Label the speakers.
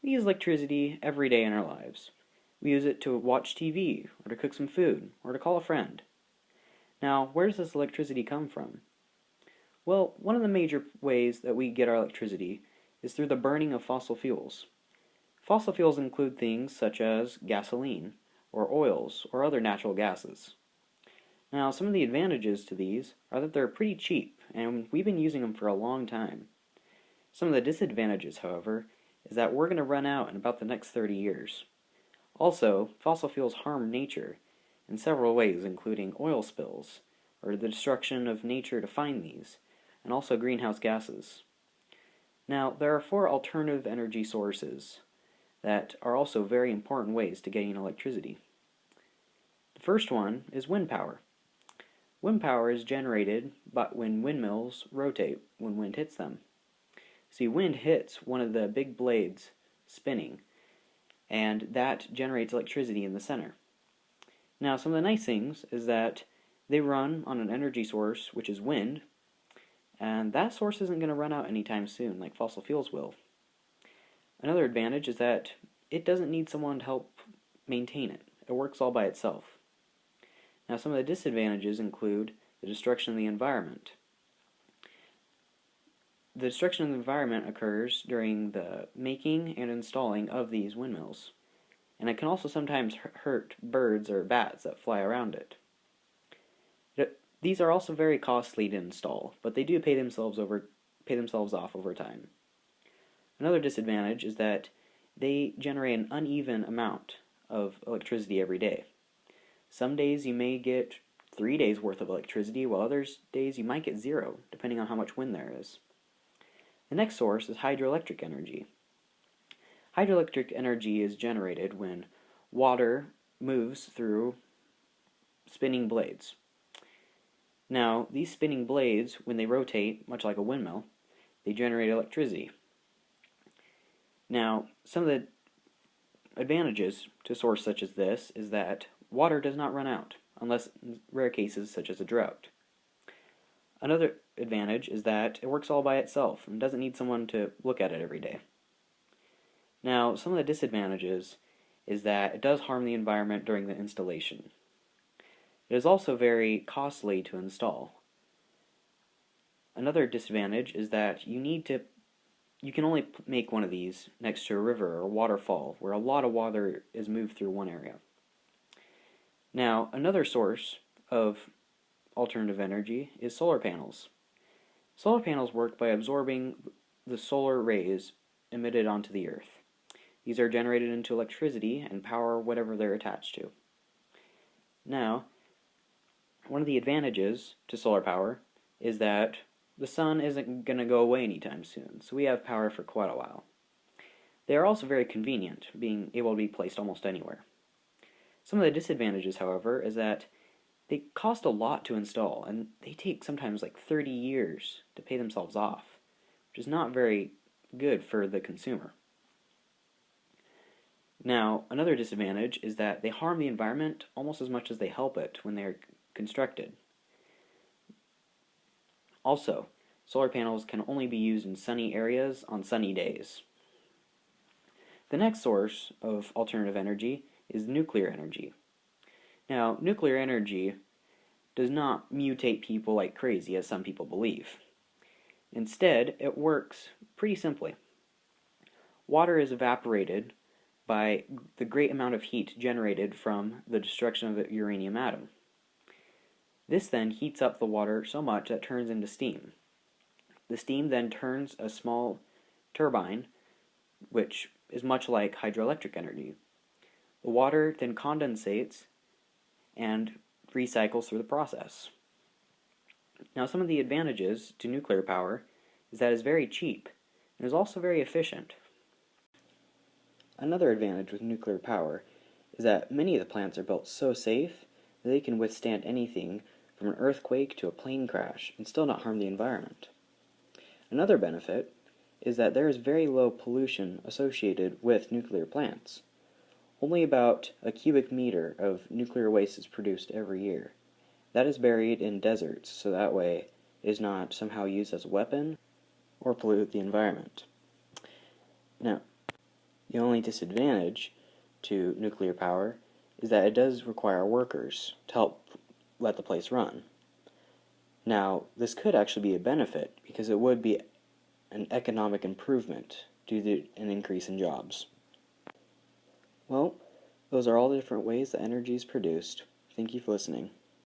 Speaker 1: We use electricity every day in our lives. We use it to watch TV, or to cook some food, or to call a friend. Now, where does this electricity come from? Well, one of the major ways that we get our electricity is through the burning of fossil fuels. Fossil fuels include things such as gasoline, or oils, or other natural gases. Now, some of the advantages to these are that they're pretty cheap, and we've been using them for a long time. Some of the disadvantages, however, is that we're going to run out in about the next 30 years. Also, fossil fuels harm nature in several ways, including oil spills, or the destruction of nature to find these, and also greenhouse gases. Now, there are 4 alternative energy sources that are also very important ways to getting electricity. The first one is wind power. Wind power is generated when windmills rotate when wind hits them. See, wind hits one of the big blades spinning, and that generates electricity in the center. Now, some of the nice things is that they run on an energy source, which is wind, and that source isn't going to run out anytime soon, like fossil fuels will. Another advantage is that it doesn't need someone to help maintain it. It works all by itself. Now, some of the disadvantages include the destruction of the environment. The destruction of the environment occurs during the making and installing of these windmills, and it can also sometimes hurt birds or bats that fly around it. These are also very costly to install, but they do pay themselves off over time. Another disadvantage is that they generate an uneven amount of electricity every day. Some days you may get 3 days worth of electricity, while other days you might get 0, depending on how much wind there is. The next source is hydroelectric energy. Hydroelectric energy is generated when water moves through spinning blades. Now, these spinning blades, when they rotate, much like a windmill, they generate electricity. Now, some of the advantages to a source such as this is that water does not run out, unless in rare cases such as a drought. Another advantage is that it works all by itself and doesn't need someone to look at it every day. Now, some of the disadvantages is that it does harm the environment during the installation. It is also very costly to install. Another disadvantage is that you can only make one of these next to a river or a waterfall where a lot of water is moved through one area. Now, another source of alternative energy is solar panels. Solar panels work by absorbing the solar rays emitted onto the earth. These are generated into electricity and power whatever they're attached to. Now, one of the advantages to solar power is that the sun isn't going to go away anytime soon, so we have power for quite a while. They are also very convenient, being able to be placed almost anywhere. Some of the disadvantages, however, is that they cost a lot to install, and they take sometimes like 30 years to pay themselves off, which is not very good for the consumer. Now, another disadvantage is that they harm the environment almost as much as they help it when they are constructed. Also, solar panels can only be used in sunny areas on sunny days. The next source of alternative energy is nuclear energy. Now, nuclear energy does not mutate people like crazy, as some people believe. Instead, it works pretty simply. Water is evaporated by the great amount of heat generated from the destruction of the uranium atom. This then heats up the water so much that it turns into steam. The steam then turns a small turbine, which is much like hydroelectric energy. The water then condensates and recycles through the process. Now, some of the advantages to nuclear power is that it's very cheap and is also very efficient. Another advantage with nuclear power is that many of the plants are built so safe that they can withstand anything from an earthquake to a plane crash and still not harm the environment. Another benefit is that there is very low pollution associated with nuclear plants. Only about a cubic meter of nuclear waste is produced every year. That is buried in deserts, so that way it is not somehow used as a weapon or pollute the environment. Now, The only disadvantage to nuclear power is that it does require workers to help let the place run. Now, this could actually be a benefit because it would be an economic improvement due to an increase in jobs. Well, those are all the different ways that energy is produced. Thank you for listening.